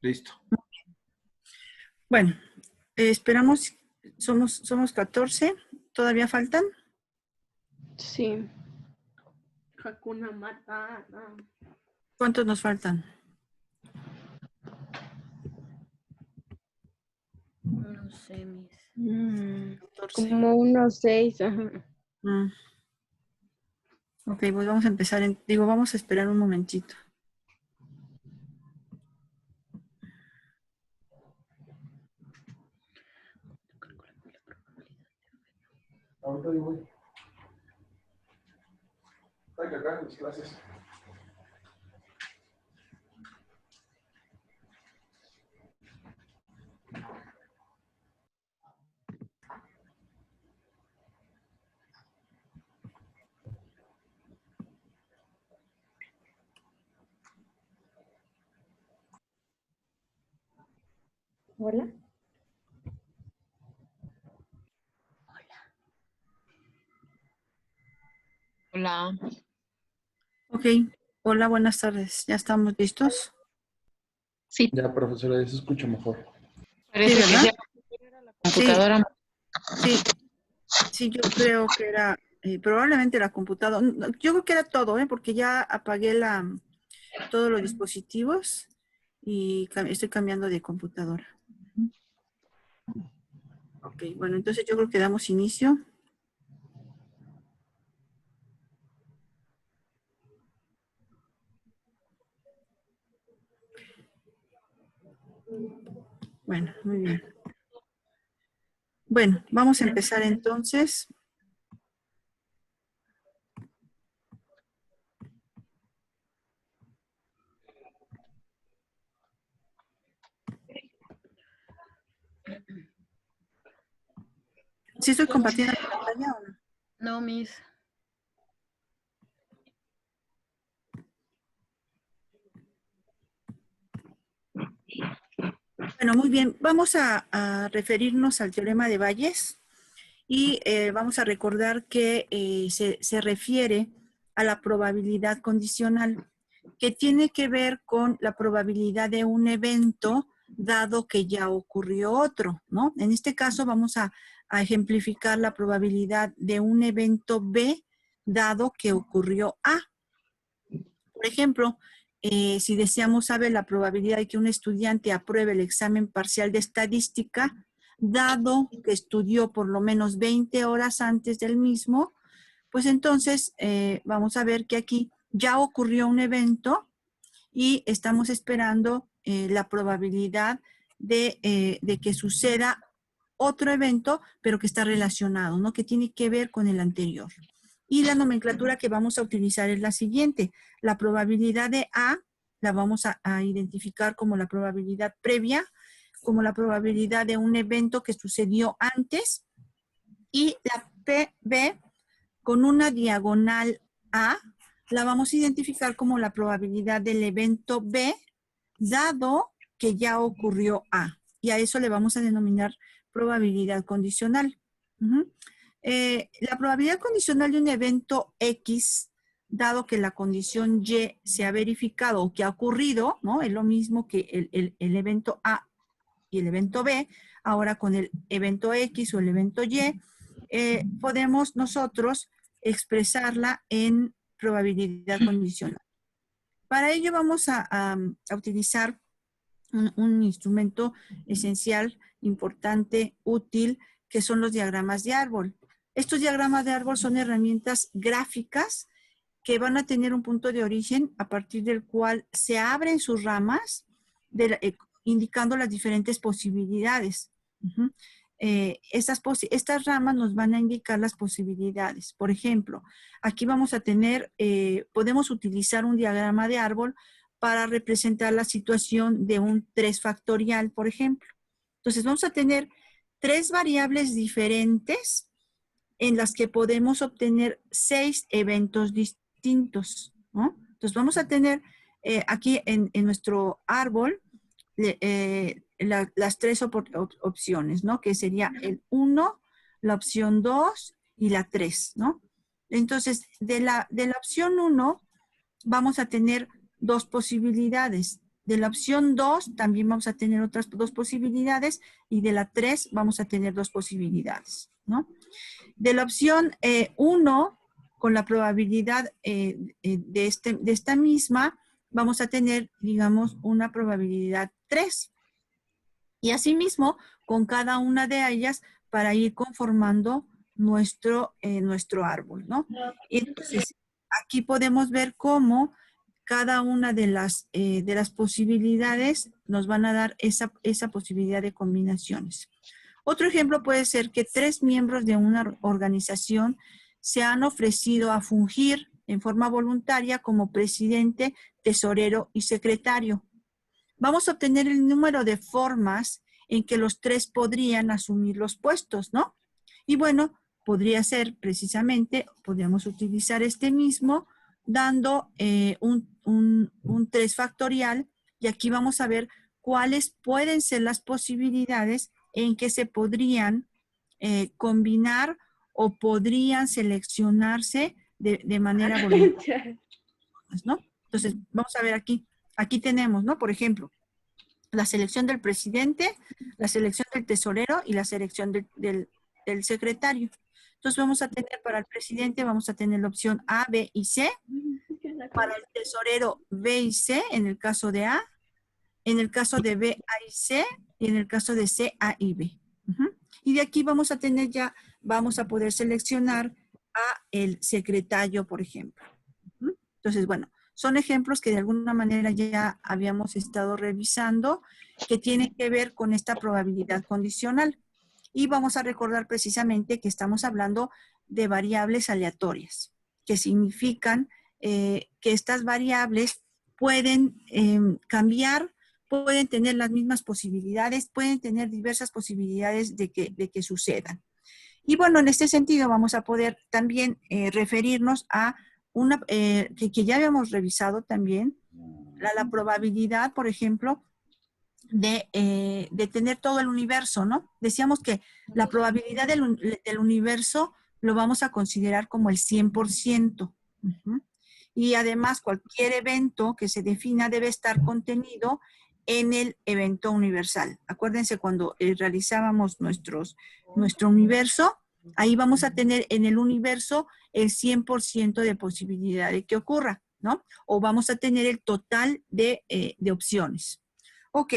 Listo. Bueno, esperamos, somos 14, ¿todavía faltan? Sí. Hakuna Matata. ¿Cuántos nos faltan? No sé, mis. 14. Como unos 6. Ajá. Ok, pues vamos a empezar, vamos a esperar un momentito. Ahorita yo voy. Está que acá en mis clases. Hola. Hola. Ok, hola, buenas tardes. ¿Ya estamos listos? Sí, Ya, profesora, ya se escucha mejor. parece que ¿verdad? sí era la computadora. Sí, yo creo que era probablemente la computadora. No, yo creo que era todo, porque ya apagué todos los dispositivos y estoy cambiando de computadora. Ok, bueno, entonces yo creo que damos inicio. Bueno, muy bien. Bueno, vamos a empezar entonces. ¿Sí estoy compartiendo la pantalla o no? No, mis. Bueno, muy bien. Vamos a referirnos al teorema de Bayes y vamos a recordar que se refiere a la probabilidad condicional, que tiene que ver con la probabilidad de un evento dado que ya ocurrió otro, ¿no? En este caso vamos a ejemplificar la probabilidad de un evento B dado que ocurrió A. Por ejemplo, si deseamos saber la probabilidad de que un estudiante apruebe el examen parcial de estadística, dado que estudió por lo menos 20 horas antes del mismo, pues entonces vamos a ver que aquí ya ocurrió un evento y estamos esperando la probabilidad de que suceda otro evento, pero que está relacionado, ¿no? Que tiene que ver con el anterior. Y la nomenclatura que vamos a utilizar es la siguiente. La probabilidad de A la vamos a identificar como la probabilidad previa, como la probabilidad de un evento que sucedió antes, y la PB con una diagonal A la vamos a identificar como la probabilidad del evento B, dado que ya ocurrió A. Y a eso le vamos a denominar probabilidad condicional. La probabilidad condicional de un evento X, dado que la condición Y se ha verificado o que ha ocurrido, ¿no? Es lo mismo que el evento A y el evento B. Ahora con el evento X o el evento Y, podemos nosotros expresarla en probabilidad condicional. Para ello vamos a utilizar un instrumento esencial, importante, útil, que son los diagramas de árbol. Estos diagramas de árbol son herramientas gráficas que van a tener un punto de origen a partir del cual se abren sus ramas, indicando las diferentes posibilidades. Estas ramas nos van a indicar las posibilidades. Por ejemplo, aquí vamos a tener, podemos utilizar un diagrama de árbol para representar la situación de un 3 factorial, por ejemplo. Entonces vamos a tener 3 variables diferentes en las que podemos obtener 6 eventos distintos, ¿no? Entonces vamos a tener aquí en nuestro árbol las 3 opciones, ¿no? Que sería el 1, la opción 2 y la 3, ¿no? Entonces, de la opción 1 vamos a tener 2 posibilidades. De la opción 2 también vamos a tener otras 2 posibilidades y de la 3 vamos a tener 2 posibilidades, ¿no? De la opción 1, con la probabilidad de esta misma, vamos a tener, digamos, una probabilidad 3. Y asimismo, con cada una de ellas, para ir conformando nuestro árbol, ¿no? Entonces, aquí podemos ver cómo cada una de las posibilidades nos van a dar esa posibilidad de combinaciones. Otro ejemplo puede ser que 3 miembros de una organización se han ofrecido a fungir en forma voluntaria como presidente, tesorero y secretario. Vamos a obtener el número de formas en que los 3 podrían asumir los puestos, ¿no? Y bueno, podría ser precisamente, podríamos utilizar este mismo dando un 3 factorial y aquí vamos a ver cuáles pueden ser las posibilidades en que se podrían combinar o podrían seleccionarse de manera voluntaria, ¿no? Entonces, vamos a ver aquí. Aquí tenemos, ¿no? Por ejemplo, la selección del presidente, la selección del tesorero y la selección del secretario. Entonces vamos a tener para el presidente, vamos a tener la opción A, B y C. Para el tesorero B y C en el caso de A. En el caso de B, A y C. Y en el caso de C, A y B. Y de aquí vamos a tener ya, vamos a poder seleccionar a el secretario, por ejemplo. Entonces, bueno, son ejemplos que de alguna manera ya habíamos estado revisando que tienen que ver con esta probabilidad condicional. Y vamos a recordar precisamente que estamos hablando de variables aleatorias, que significan que estas variables pueden cambiar, pueden tener las mismas posibilidades, pueden tener diversas posibilidades de que sucedan. Y bueno, en este sentido vamos a poder también referirnos a una que ya habíamos revisado también, la probabilidad, por ejemplo, de tener todo el universo, ¿no? Decíamos que la probabilidad del universo lo vamos a considerar como el 100%. Y además, cualquier evento que se defina debe estar contenido en el evento universal. Acuérdense cuando realizábamos nuestro universo, ahí vamos a tener en el universo el 100% de posibilidad de que ocurra, ¿no? O vamos a tener el total de opciones. Ok,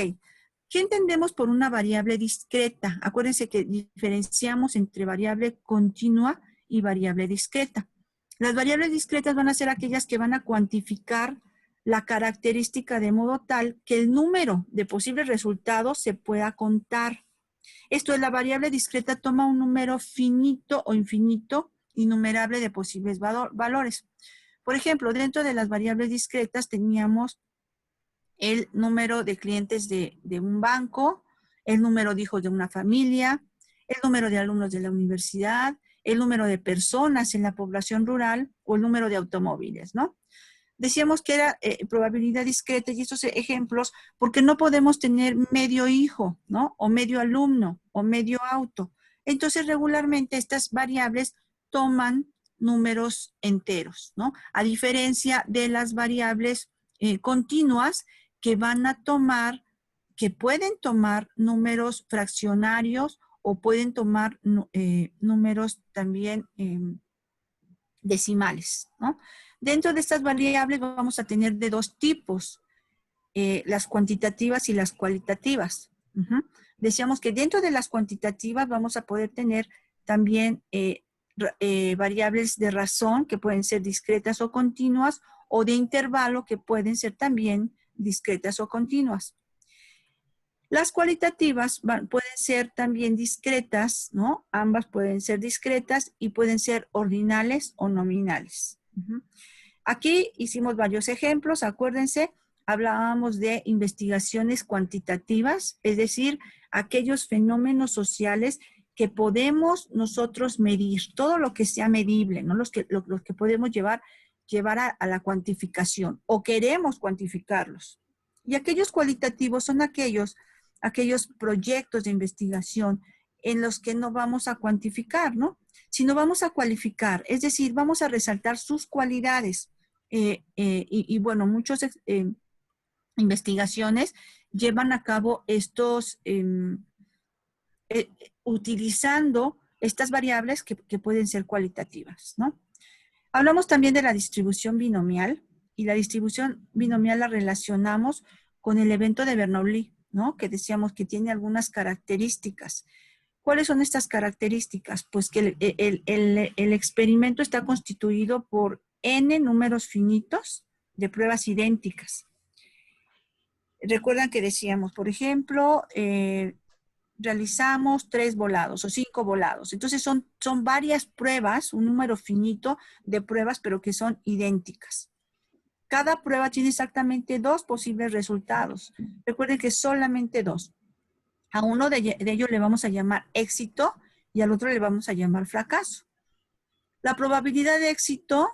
¿qué entendemos por una variable discreta? Acuérdense que diferenciamos entre variable continua y variable discreta. Las variables discretas van a ser aquellas que van a cuantificar la característica de modo tal que el número de posibles resultados se pueda contar. Esto es, la variable discreta toma un número finito o infinito innumerable de posibles valores. Por ejemplo, dentro de las variables discretas teníamos el número de clientes de un banco, el número de hijos de una familia, el número de alumnos de la universidad, el número de personas en la población rural o el número de automóviles, ¿no? Decíamos que era probabilidad discreta y estos ejemplos porque no podemos tener medio hijo, ¿no? O medio alumno o medio auto. Entonces, regularmente estas variables toman números enteros, ¿no? A diferencia de las variables continuas que van a tomar, que pueden tomar números fraccionarios o pueden tomar números también decimales, ¿no? Dentro de estas variables vamos a tener de 2 tipos, las cuantitativas y las cualitativas. Decíamos que dentro de las cuantitativas vamos a poder tener también variables de razón que pueden ser discretas o continuas o de intervalo que pueden ser también discretas o continuas. Las cualitativas pueden ser también discretas, ¿no? Ambas pueden ser discretas y pueden ser ordinales o nominales. Aquí hicimos varios ejemplos, acuérdense, hablábamos de investigaciones cuantitativas, es decir, aquellos fenómenos sociales que podemos nosotros medir, todo lo que sea medible, ¿no? Los que podemos llevar a la cuantificación o queremos cuantificarlos. Y aquellos cualitativos son aquellos proyectos de investigación en los que no vamos a cuantificar, ¿no? Sino vamos a cualificar, es decir, vamos a resaltar sus cualidades. Y bueno, muchos investigaciones llevan a cabo estos, utilizando estas variables que pueden ser cualitativas, ¿no? Hablamos también de la distribución binomial, y la distribución binomial la relacionamos con el evento de Bernoulli, ¿no? Que decíamos que tiene algunas características. ¿Cuáles son estas características? Pues que el experimento está constituido por n números finitos de pruebas idénticas. Recuerdan que decíamos, por ejemplo, realizamos 3 volados o 5 volados. Entonces son varias pruebas, un número finito de pruebas, pero que son idénticas. Cada prueba tiene exactamente 2 posibles resultados. Recuerden que solamente 2. A uno de ellos le vamos a llamar éxito y al otro le vamos a llamar fracaso. La probabilidad de éxito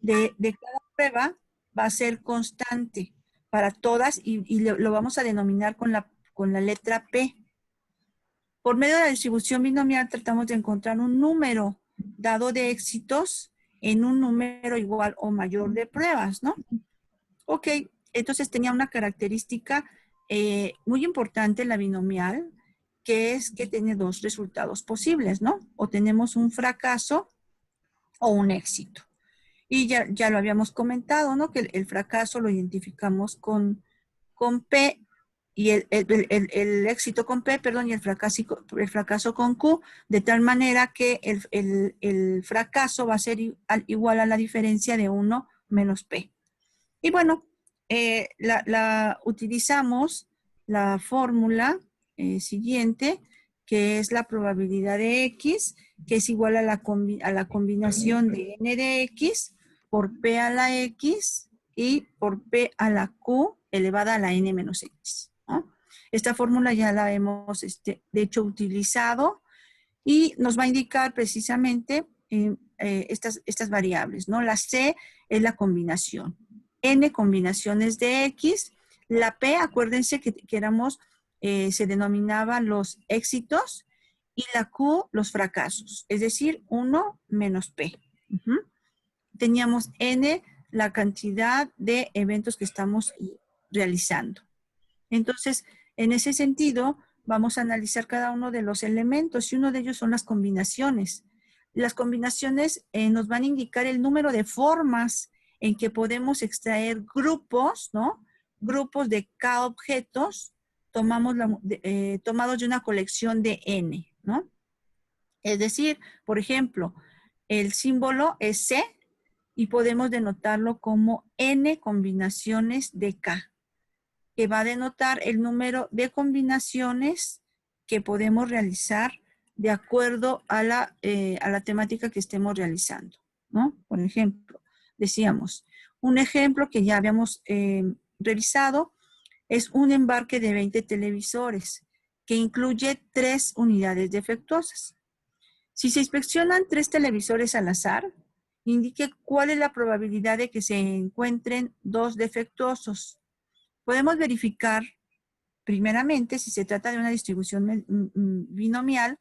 de cada prueba va a ser constante para todas y lo vamos a denominar con la letra P. Por medio de la distribución binomial tratamos de encontrar un número dado de éxitos en un número igual o mayor de pruebas, ¿no? Ok, entonces tenía una característica muy importante la binomial, que es que tiene 2 resultados posibles, ¿no? O tenemos un fracaso o un éxito. Y ya lo habíamos comentado, ¿no? Que el fracaso lo identificamos con P y el éxito con P, perdón, y el fracaso con Q, de tal manera que el fracaso va a ser igual a la diferencia de 1 menos P. Y bueno, utilizamos la fórmula siguiente, que es la probabilidad de X, que es igual a la combinación de n de X por P a la X y por P a la Q elevada a la n menos X, ¿no? Esta fórmula ya la hemos, de hecho, utilizado y nos va a indicar precisamente estas variables, ¿no? La C es la combinación. N combinaciones de X. La P, acuérdense que se denominaban los éxitos y la Q los fracasos, es decir, 1 menos P. Teníamos N, la cantidad de eventos que estamos realizando. Entonces, en ese sentido, vamos a analizar cada uno de los elementos y uno de ellos son las combinaciones. Las combinaciones nos van a indicar el número de formas en que podemos extraer grupos, ¿no? Grupos de K objetos tomados de una colección de N, ¿no? Es decir, por ejemplo, el símbolo es C y podemos denotarlo como N combinaciones de K, que va a denotar el número de combinaciones que podemos realizar de acuerdo a la temática que estemos realizando, ¿no? Por ejemplo, decíamos, un ejemplo que ya habíamos revisado es un embarque de 20 televisores que incluye 3 unidades defectuosas. Si se inspeccionan 3 televisores al azar, indique cuál es la probabilidad de que se encuentren 2 defectuosos. Podemos verificar primeramente si se trata de una distribución binomial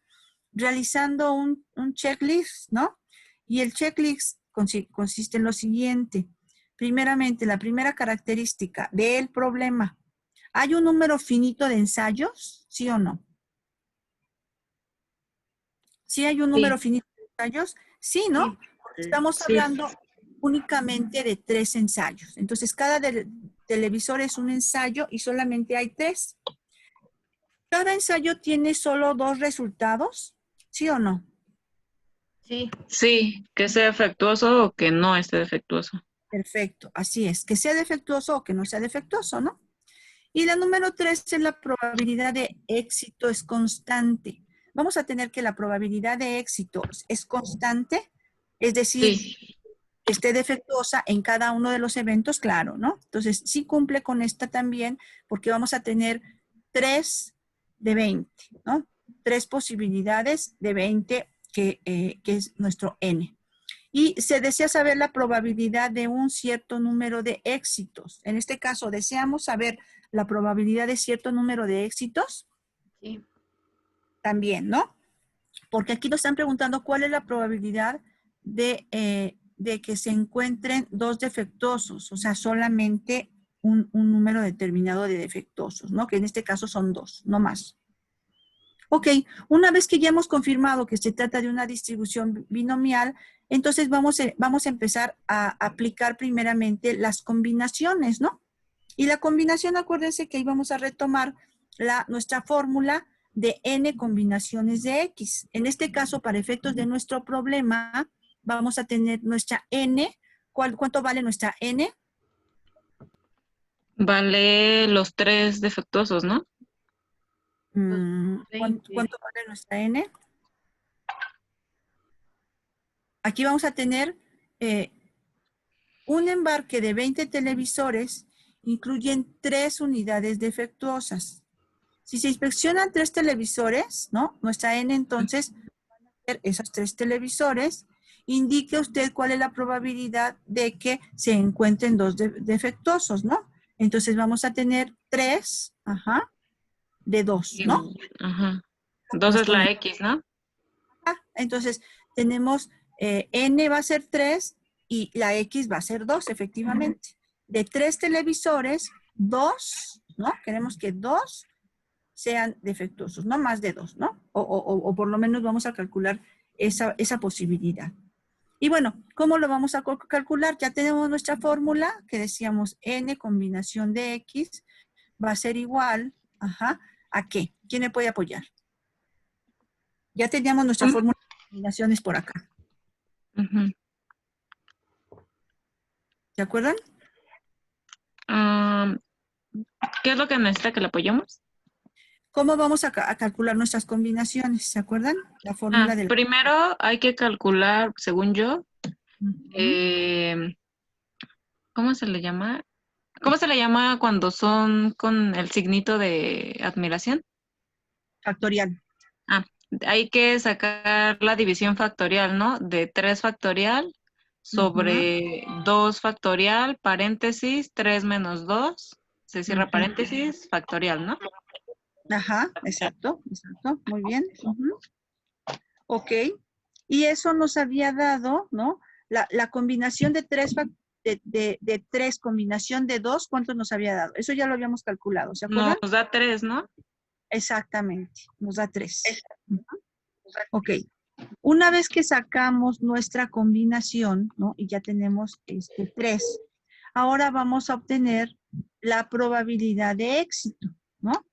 realizando un checklist, ¿no? Y el checklist consiste en lo siguiente. Primeramente, la primera característica del problema. ¿Hay un número finito de ensayos? ¿Sí o no? ¿Sí hay un número finito de ensayos? Sí, ¿no? Porque estamos hablando únicamente de 3 ensayos. Entonces, cada televisor es un ensayo y solamente hay 3. ¿Cada ensayo tiene solo 2 resultados? ¿Sí o no? Sí. Sí, que sea defectuoso o que no esté defectuoso. Perfecto, así es. Que sea defectuoso o que no sea defectuoso, ¿no? Y la número 3 es la probabilidad de éxito es constante. Vamos a tener que la probabilidad de éxito es constante, es decir, que esté defectuosa en cada uno de los eventos, claro, ¿no? Entonces, sí cumple con esta también, porque vamos a tener 3 de 20, ¿no? 3 posibilidades de 20 que es nuestro N. Y se desea saber la probabilidad de un cierto número de éxitos. En este caso, deseamos saber la probabilidad de cierto número de éxitos. Sí. También, ¿no? Porque aquí nos están preguntando cuál es la probabilidad de que se encuentren 2 defectuosos, o sea, solamente un número determinado de defectuosos, ¿no? Que en este caso son 2, no más. Ok, una vez que ya hemos confirmado que se trata de una distribución binomial, entonces vamos a empezar a aplicar primeramente las combinaciones, ¿no? Y la combinación, acuérdense que íbamos a retomar nuestra fórmula de n combinaciones de x. En este caso, para efectos de nuestro problema, vamos a tener nuestra n. ¿Cuánto vale nuestra n? Vale los 3 defectuosos, ¿no? ¿Cuánto vale nuestra n? Aquí vamos a tener un embarque de 20 televisores, incluyen 3 unidades defectuosas. Si se inspeccionan 3 televisores, ¿no? Nuestra n entonces van a ser esos 3 televisores. Indique usted cuál es la probabilidad de que se encuentren 2 defectuosos, ¿no? Entonces vamos a tener 3, de 2, ¿no? Ajá. 2 es la X, ¿no? Entonces tenemos n va a ser 3 y la X va a ser 2, efectivamente. De 3 televisores, 2, ¿no? Queremos que 2 sean defectuosos, no más de 2, ¿no? O por lo menos vamos a calcular esa posibilidad. Y bueno, ¿cómo lo vamos a calcular? Ya tenemos nuestra fórmula que decíamos n combinación de x va a ser igual, ¿a qué? ¿Quién me puede apoyar? Ya teníamos nuestra fórmula de combinaciones por acá. ¿Se acuerdan? ¿Qué es lo que necesita que le apoyemos? ¿Cómo vamos a calcular nuestras combinaciones? ¿Se acuerdan? La fórmula de la... Primero hay que calcular, según yo, ¿cómo se le llama? ¿Cómo se le llama cuando son con el signito de admiración? Factorial. Hay que sacar la división factorial, ¿no? De 3 factorial sobre 2 factorial, paréntesis, 3 menos 2, se cierra paréntesis, factorial, ¿no? Exacto. Muy bien. Ok. Y eso nos había dado, ¿no? La combinación de 3 de 3 combinación de 2, ¿cuánto nos había dado? Eso ya lo habíamos calculado, ¿se acuerdan? Nos da 3, ¿no? Exactamente, nos da 3. Ok. Una vez que sacamos nuestra combinación, ¿no? Y ya tenemos 3, ahora vamos a obtener la probabilidad de éxito, ¿no?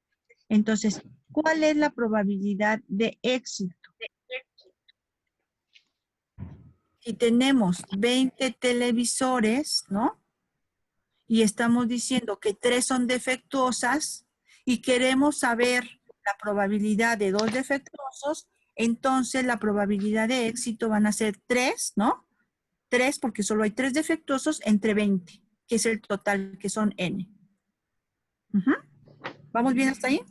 Entonces, ¿cuál es la probabilidad de éxito? Si tenemos 20 televisores, ¿no? Y estamos diciendo que 3 son defectuosas y queremos saber la probabilidad de 2 defectuosos, entonces la probabilidad de éxito van a ser 3, ¿no? 3 porque solo hay 3 defectuosos entre 20, que es el total, que son n. ¿Vamos bien hasta ahí?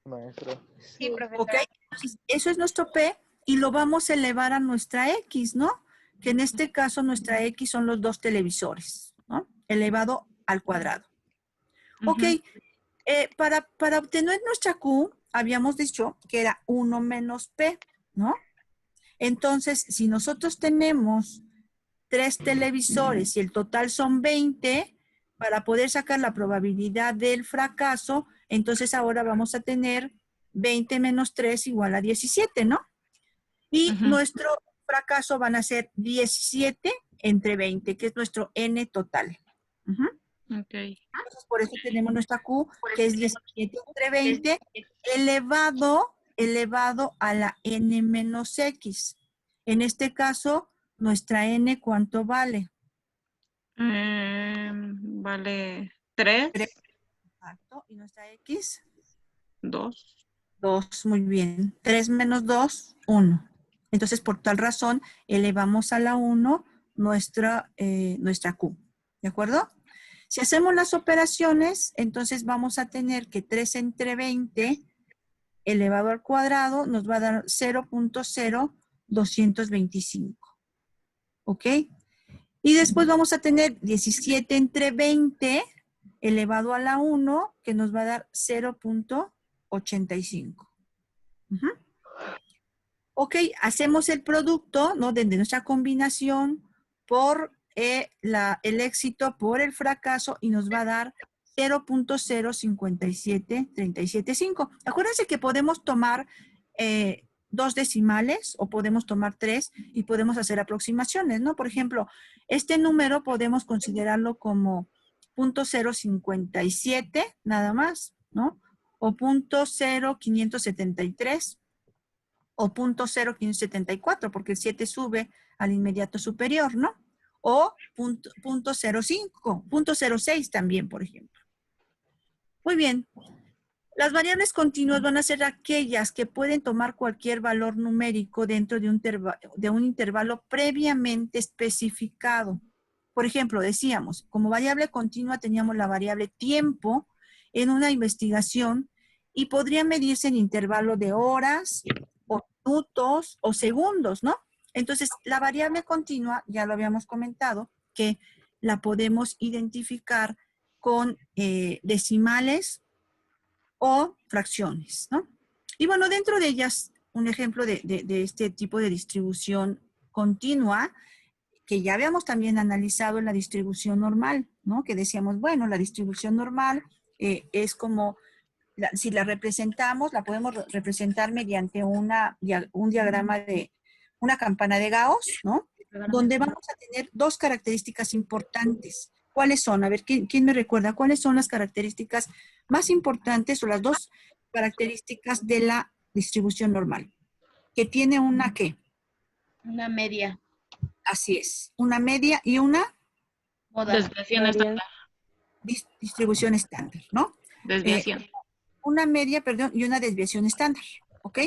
Maestro. Sí, profesora. Ok, entonces eso es nuestro P y lo vamos a elevar a nuestra X, ¿no? Que en este caso nuestra X son los 2 televisores, ¿no? Elevado al cuadrado. Ok, para obtener nuestra Q, habíamos dicho que era 1 menos P, ¿no? Entonces, si nosotros tenemos 3 televisores y el total son 20, para poder sacar la probabilidad del fracaso, entonces ahora vamos a tener 20 menos 3 igual a 17, ¿no? Y nuestro fracaso van a ser 17 entre 20, que es nuestro n total. Okay. Entonces, por eso tenemos nuestra Q, que es 17 entre 20, elevado a la n menos x. En este caso, nuestra n, ¿cuánto vale? Vale 3. Exacto. ¿Y nuestra x? 2. 2, muy bien. 3 menos 2, 1. Entonces, por tal razón, elevamos a la 1 nuestra Q. ¿De acuerdo? Si hacemos las operaciones, entonces vamos a tener que 3 entre 20 elevado al cuadrado nos va a dar 0.0225. ¿Ok? Y después vamos a tener 17 entre 20 elevado a la 1, que nos va a dar 0.85. Ok, hacemos el producto, ¿no? De nuestra combinación por el éxito por el fracaso y nos va a dar 0.057375. Acuérdense que podemos tomar 2 decimales o podemos tomar 3 y podemos hacer aproximaciones, ¿no? Por ejemplo, este número podemos considerarlo como 0.057 nada más, ¿no? O 0.0573 o 0.0574 porque el 7 sube al inmediato superior, ¿no? O 0.05, 0.06 también, por ejemplo. Muy bien. Las variables continuas van a ser aquellas que pueden tomar cualquier valor numérico dentro de un intervalo previamente especificado. Por ejemplo, decíamos, como variable continua teníamos la variable tiempo en una investigación y podría medirse en intervalo de horas o minutos o segundos, ¿no? Entonces, la variable continua, ya lo habíamos comentado, que la podemos identificar con decimales o fracciones, ¿no? Y bueno, dentro de ellas, un ejemplo de este tipo de distribución continua, que ya habíamos también analizado en la distribución normal, ¿no? Que decíamos, bueno, la distribución normal es como, si la representamos, la podemos representar mediante un diagrama de una campana de Gauss, ¿no? Donde vamos a tener 2 características importantes. ¿Cuáles son? A ver, ¿quién me recuerda? ¿Cuáles son las características más importantes o las 2 características de la distribución normal? Que tiene una ¿qué? Una media. Así es. Una media y una Desviación estándar. distribución estándar, ¿no? Desviación. Una media, perdón, y una desviación estándar, ¿ok?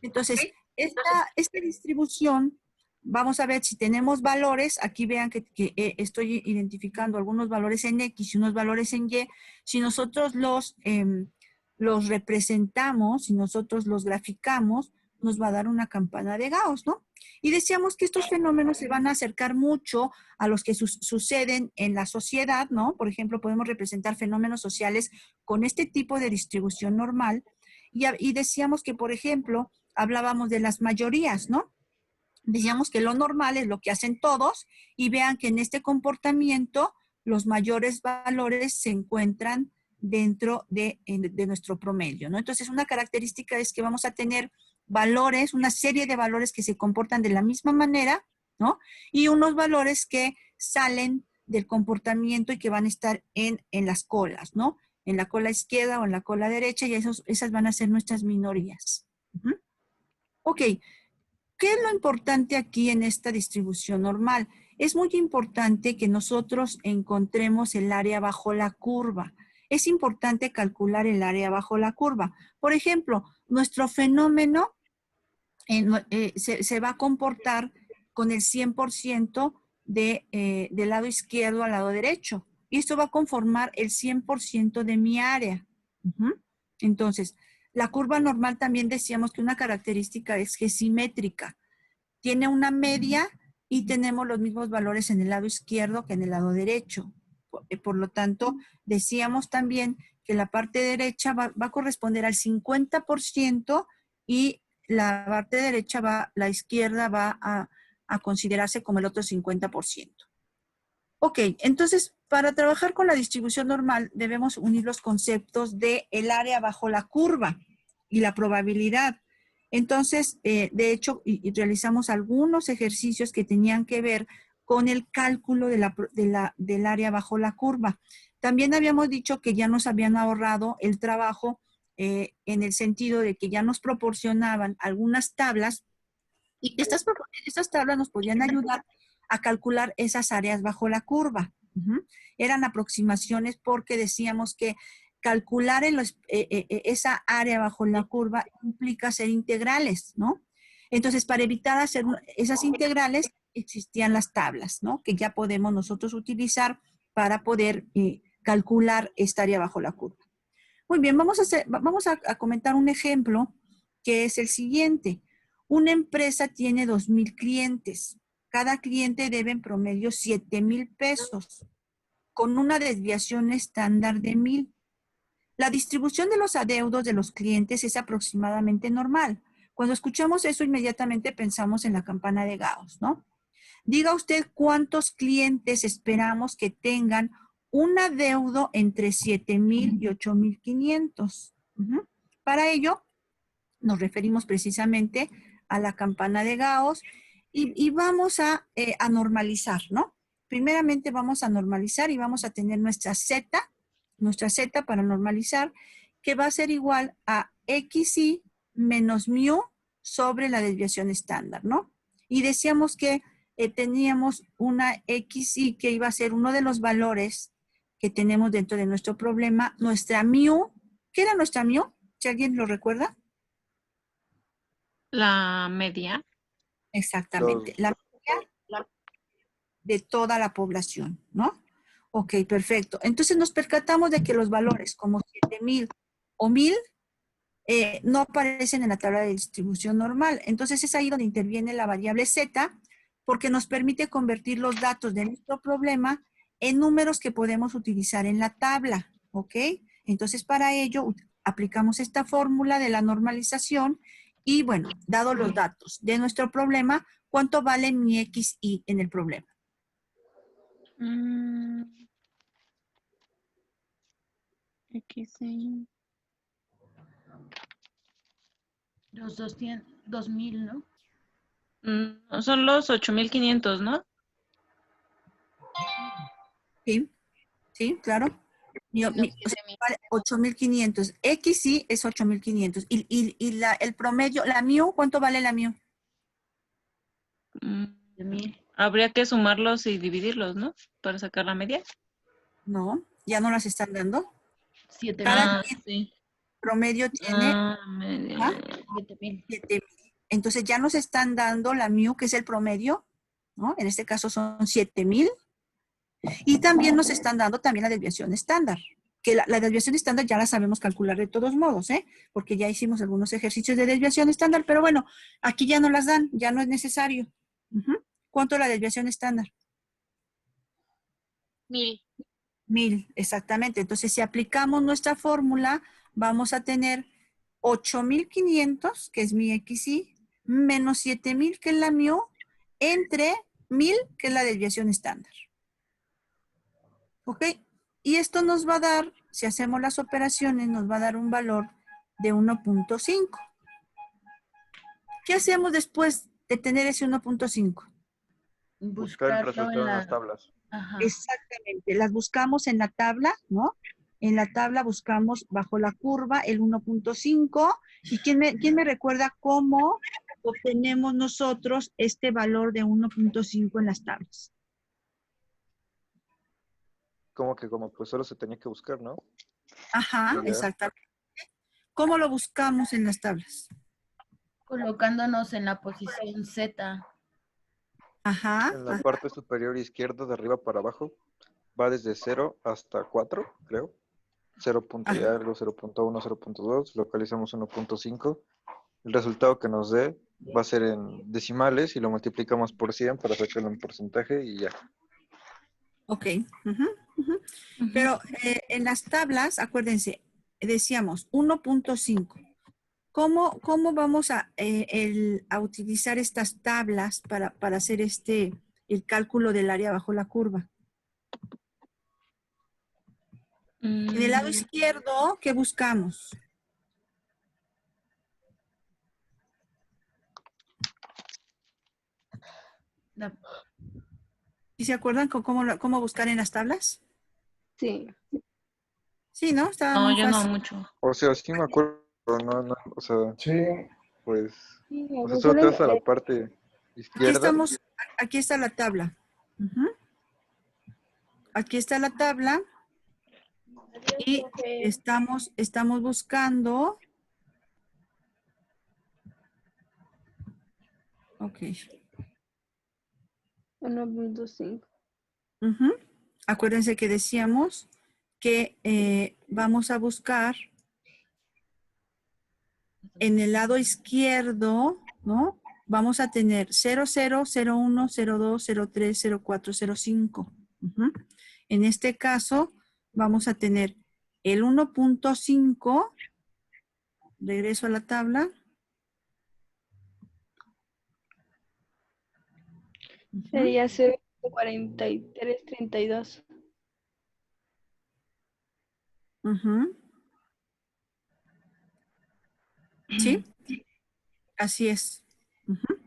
Entonces, esta distribución, vamos a ver si tenemos valores, aquí vean que estoy identificando algunos valores en X y unos valores en Y, si nosotros los representamos, si nosotros los graficamos, nos va a dar una campana de Gauss, ¿no? Y decíamos que estos fenómenos se van a acercar mucho a los que suceden en la sociedad, ¿no? Por ejemplo, podemos representar fenómenos sociales con este tipo de distribución normal. Y decíamos que, por ejemplo, hablábamos de las mayorías, ¿no? Decíamos que lo normal es lo que hacen todos y vean que en este comportamiento los mayores valores se encuentran dentro de nuestro promedio, ¿no? Entonces, una característica es que vamos a tener valores, una serie de valores que se comportan de la misma manera, ¿no? Y unos valores que salen del comportamiento y que van a estar en las colas, ¿no? En la cola izquierda o en la cola derecha y esas van a ser nuestras minorías. Ok, ¿qué es lo importante aquí en esta distribución normal? Es muy importante que nosotros encontremos el área bajo la curva. Es importante calcular el área bajo la curva. Por ejemplo, nuestro fenómeno se va a comportar con el 100% del lado izquierdo al lado derecho. Y esto va a conformar el 100% de mi área. Entonces, la curva normal también decíamos que una característica es que es simétrica. Tiene una media y tenemos los mismos valores en el lado izquierdo que en el lado derecho. Por lo tanto, decíamos también que la parte derecha va a corresponder al 50% y la parte derecha la izquierda va a considerarse como el otro 50%. Ok, entonces, para trabajar con la distribución normal debemos unir los conceptos de el área bajo la curva y la probabilidad. Entonces, de hecho, realizamos algunos ejercicios que tenían que ver con el cálculo del área bajo la curva. También habíamos dicho que ya nos habían ahorrado el trabajo en el sentido de que ya nos proporcionaban algunas tablas y estas tablas nos podían ayudar a calcular esas áreas bajo la curva. Eran aproximaciones porque decíamos que calcular esa área bajo la curva implica hacer integrales, ¿no? Entonces, para evitar hacer esas integrales, existían las tablas, ¿no? Que ya podemos nosotros utilizar para poder calcular esta área bajo la curva. Muy bien, vamos a comentar un ejemplo que es el siguiente. Una empresa tiene 2,000 clientes. Cada cliente debe en promedio 7,000 pesos con una desviación estándar de 1,000. La distribución de los adeudos de los clientes es aproximadamente normal. Cuando escuchamos eso, inmediatamente pensamos en la campana de Gauss, ¿no? Diga usted cuántos clientes esperamos que tengan un adeudo entre 7,000 y 8,500. Para ello, nos referimos precisamente a la campana de Gauss y vamos a normalizar, ¿no? Primeramente vamos a normalizar y vamos a tener nuestra Z para normalizar, que va a ser igual a XI menos mu sobre la desviación estándar, ¿no? Y decíamos que teníamos una XI que iba a ser uno de los valores que tenemos dentro de nuestro problema. Nuestra mu, ¿qué era nuestra mu? Si alguien lo recuerda. La media. Exactamente, la media de toda la población, ¿no? Ok, perfecto. Entonces nos percatamos de que los valores como 7,000 o 1,000 no aparecen en la tabla de distribución normal. Entonces es ahí donde interviene la variable Z, porque nos permite convertir los datos de nuestro problema en números que podemos utilizar en la tabla, ¿ok? Entonces para ello aplicamos esta fórmula de la normalización y bueno, dado los datos de nuestro problema, ¿cuánto vale mi XI en el problema? XI. Los 2,000, ¿no? Son los 8,500, ¿no? Sí, sí, claro. Los O sea, 7,000. vale 8,500. XI es 8,500. Y el promedio, la mu, ¿cuánto vale la mu? 7,000. Habría que sumarlos y dividirlos, ¿no? Para sacar la media. No, ya no las están dando. 7,000. Cada Sí. promedio tiene Media. 7,000. 7,000. Entonces ya nos están dando la mu, que es el promedio, ¿no? En este caso son 7,000. Y también nos están dando también la desviación estándar, que la desviación estándar ya la sabemos calcular de todos modos, ¿eh? Porque ya hicimos algunos ejercicios de desviación estándar, pero bueno, aquí ya no las dan, ya no es necesario. ¿Cuánto es la desviación estándar? 1,000. 1,000, exactamente. Entonces, si aplicamos nuestra fórmula, vamos a tener 8,500, que es mi XI, menos 7,000, que es la mu, entre 1,000, que es la desviación estándar. ¿Ok? Y esto nos va a dar, si hacemos las operaciones, nos va a dar un valor de 1,5. ¿Qué hacemos después de tener ese 1,5? Buscar el Buscarlo resultado en las tablas. Ajá. Exactamente, las buscamos en la tabla, ¿no? En la tabla buscamos bajo la curva el 1,5. ¿Y quién me recuerda cómo obtenemos nosotros este valor de 1,5 en las tablas? Como pues solo se tenía que buscar, ¿no? Ajá, Validar. exactamente. ¿Cómo lo buscamos en las tablas? Colocándonos en la posición Z. Ajá. En la parte superior izquierda, de arriba para abajo, va desde 0 hasta 4, creo. 0. y algo, 0,1, 0,2, localizamos 1,5. El resultado que nos dé va a ser en decimales y lo multiplicamos por 100 para sacarlo en porcentaje y ya. Ok. Pero en las tablas, acuérdense, decíamos 1,5. ¿Cómo vamos a utilizar estas tablas para hacer el cálculo del área bajo la curva? En el lado izquierdo, ¿qué buscamos? ¿Y se acuerdan cómo buscar en las tablas? Sí. Sí, ¿no? Estaba No, muy yo no fácil. mucho. O sea, sí me acuerdo, pero no, o sea, Sí, pues, Sí, o o sea, sea, solo te solo vas a la parte Aquí izquierda. aquí está la tabla. Aquí está la tabla y estamos buscando. Ok. 1,5. Acuérdense que decíamos que vamos a buscar en el lado izquierdo, ¿no? Vamos a tener 0, 0, 0, 1, 0, 2, 0, 3, 0, 4, 0, 5. En este caso, vamos a tener el 1,5. Regreso a la tabla. Ujú. Sería 0.4332. Ujú. ¿Sí? Así es. Ujú.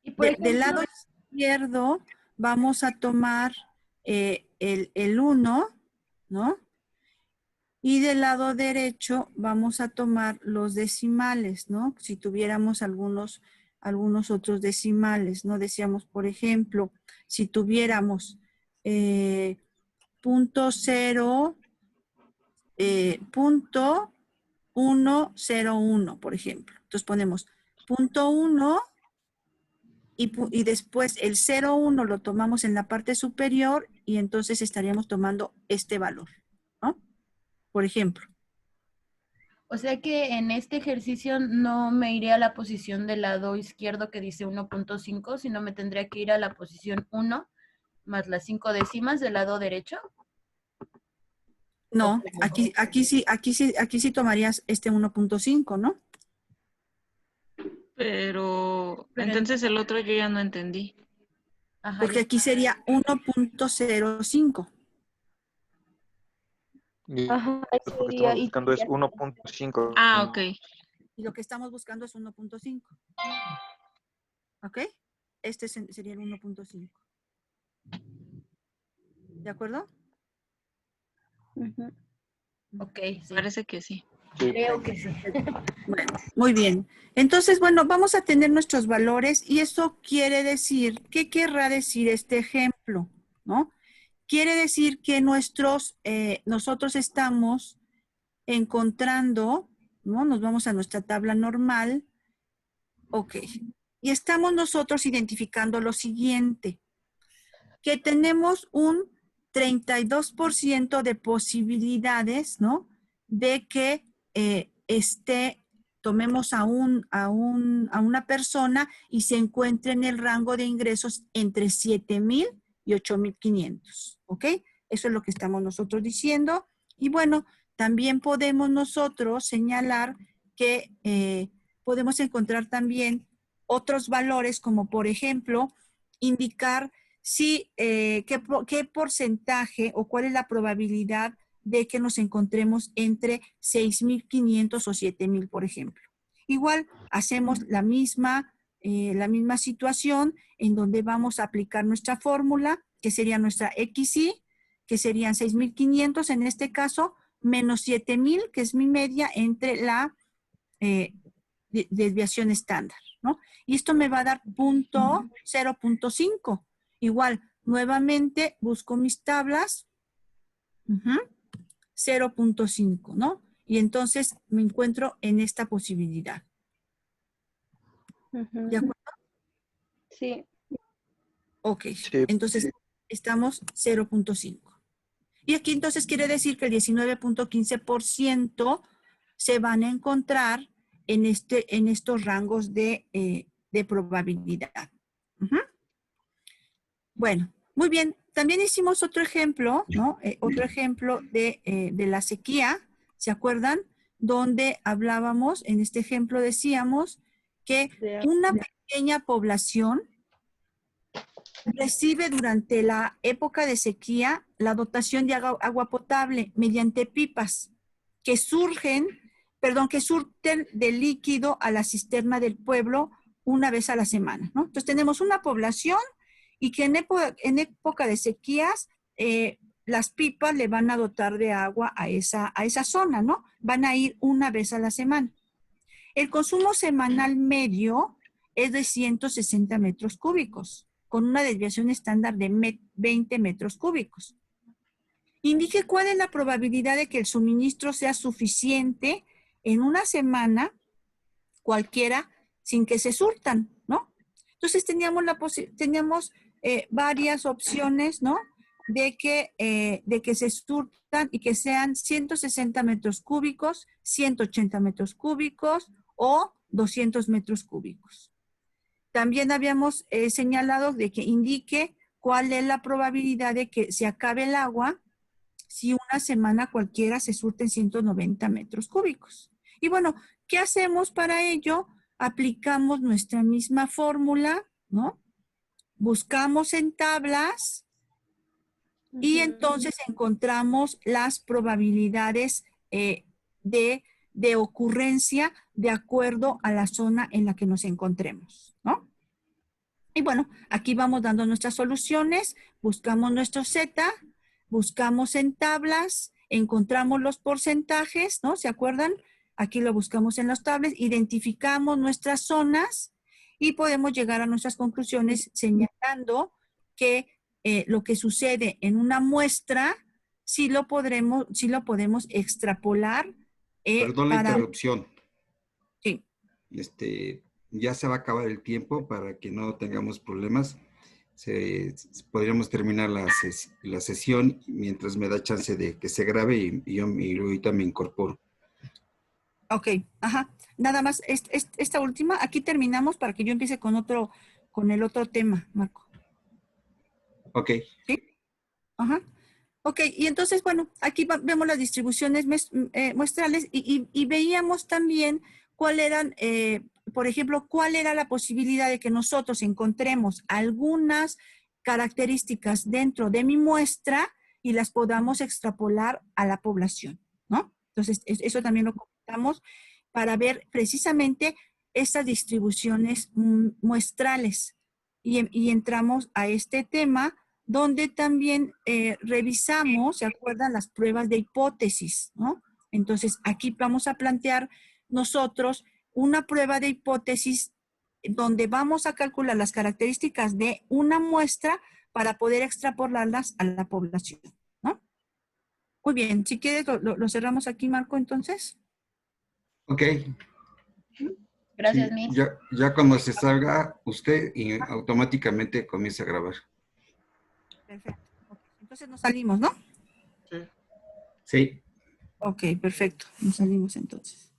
Y por Del ejemplo, lado izquierdo vamos a tomar el 1, ¿no? Y del lado derecho vamos a tomar los decimales, ¿no? Si tuviéramos algunos otros decimales, ¿no? Decíamos, por ejemplo, si tuviéramos punto 0, punto 101, por ejemplo. Entonces ponemos punto 1 y después el 0,1 lo tomamos en la parte superior y entonces estaríamos tomando este valor, ¿no? Por ejemplo. o sea que en este ejercicio no me iré a la posición del lado izquierdo que dice 1.5, sino me tendría que ir a la posición 1 más las 5 décimas del lado derecho. No, aquí sí tomarías este 1.5, ¿no? Pero Pero entonces el otro yo ya no entendí. Ajá, Porque aquí sería 1.05. Y Ajá, lo que sería, estamos y buscando es sería 1.5. Ah, ok. Y lo que estamos buscando es 1.5. ¿Ok? Este sería el 1.5. ¿De acuerdo? Ujú. ok, sí. Parece que sí. Sí. Creo que sí. Bueno, muy bien. Entonces, bueno, vamos a tener nuestros valores y eso quiere decir, ¿qué querrá decir este ejemplo? ¿No? Quiere decir que nosotros estamos encontrando, ¿no? Nos vamos a nuestra tabla normal. Ok. Y estamos nosotros identificando lo siguiente, que tenemos un 32% de posibilidades, ¿no? De que tomemos a una persona y se encuentre en el rango de ingresos entre 7,000 y 8,500, ¿ok? Eso es lo que estamos nosotros diciendo. Y bueno, también podemos nosotros señalar que podemos encontrar también otros valores, como por ejemplo, indicar qué porcentaje o cuál es la probabilidad de que nos encontremos entre 6,500 o 7,000, por ejemplo. Igual hacemos la misma situación en donde vamos a aplicar nuestra fórmula, que sería nuestra XY, que serían 6,500 en este caso, menos 7,000, que es mi media entre la desviación estándar, ¿no? Y esto me va a dar 0.5. Igual, nuevamente busco mis tablas, 0.5, ¿no? Y entonces me encuentro en esta posibilidad. Ujú. ¿De acuerdo? Sí. Ok, Sí. entonces estamos 0.5. Y aquí entonces quiere decir que el 19.15% se van a encontrar en estos rangos de probabilidad. Ujú. Bueno, muy bien. También hicimos otro ejemplo, ¿no? Otro ejemplo de la sequía, ¿se acuerdan? Donde hablábamos, en este ejemplo decíamos que una pequeña población recibe durante la época de sequía la dotación de agua potable mediante pipas que surten de líquido a la cisterna del pueblo una vez a la semana, ¿no? Entonces tenemos una población y que en época de sequías las pipas le van a dotar de agua a esa zona, ¿no? Van a ir una vez a la semana. El consumo semanal medio es de 160 metros cúbicos, con una desviación estándar de 20 metros cúbicos. Indique cuál es la probabilidad de que el suministro sea suficiente en una semana cualquiera sin que se surtan, ¿no? Entonces teníamos varias opciones, ¿no? De que se surtan y que sean 160 metros cúbicos, 180 metros cúbicos o 200 metros cúbicos. También habíamos señalado de que indique cuál es la probabilidad de que se acabe el agua si una semana cualquiera se surten 190 metros cúbicos. Y bueno, ¿qué hacemos para ello? Aplicamos nuestra misma fórmula, ¿no? buscamos en tablas y entonces encontramos las probabilidades de ocurrencia de acuerdo a la zona en la que nos encontremos, ¿no? Y bueno, aquí vamos dando nuestras soluciones, buscamos nuestro Z, buscamos en tablas, encontramos los porcentajes, ¿no? ¿Se acuerdan? Aquí lo buscamos en las tablas, identificamos nuestras zonas y podemos llegar a nuestras conclusiones señalando que lo que sucede en una muestra sí lo podemos extrapolar. Perdón la interrupción. Sí. Ya se va a acabar el tiempo para que no tengamos problemas. Podríamos terminar la sesión mientras me da chance de que se grabe y ahorita me incorporo. Ok, ajá. Nada más, esta última, aquí terminamos para que yo empiece con el otro tema, Marco. Ok. ¿Sí? Ajá. Ok, y entonces, bueno, aquí vemos las distribuciones muestrales y veíamos también cuál eran, por ejemplo, cuál era la posibilidad de que nosotros encontremos algunas características dentro de mi muestra y las podamos extrapolar a la población, ¿no? Entonces, eso también lo comentamos para ver precisamente estas distribuciones muestrales. Y entramos a este tema donde también revisamos, ¿se acuerdan? Las pruebas de hipótesis, ¿no? Entonces, aquí vamos a plantear nosotros una prueba de hipótesis donde vamos a calcular las características de una muestra para poder extrapolarlas a la población, ¿no? Muy bien, si quieres lo cerramos aquí, Marco, entonces. Ok. Gracias, Sí, Miss. ya cuando se salga usted y automáticamente comienza a grabar. Perfecto. Okay. Entonces nos salimos, ¿no? Sí. Ok, perfecto. Nos salimos entonces.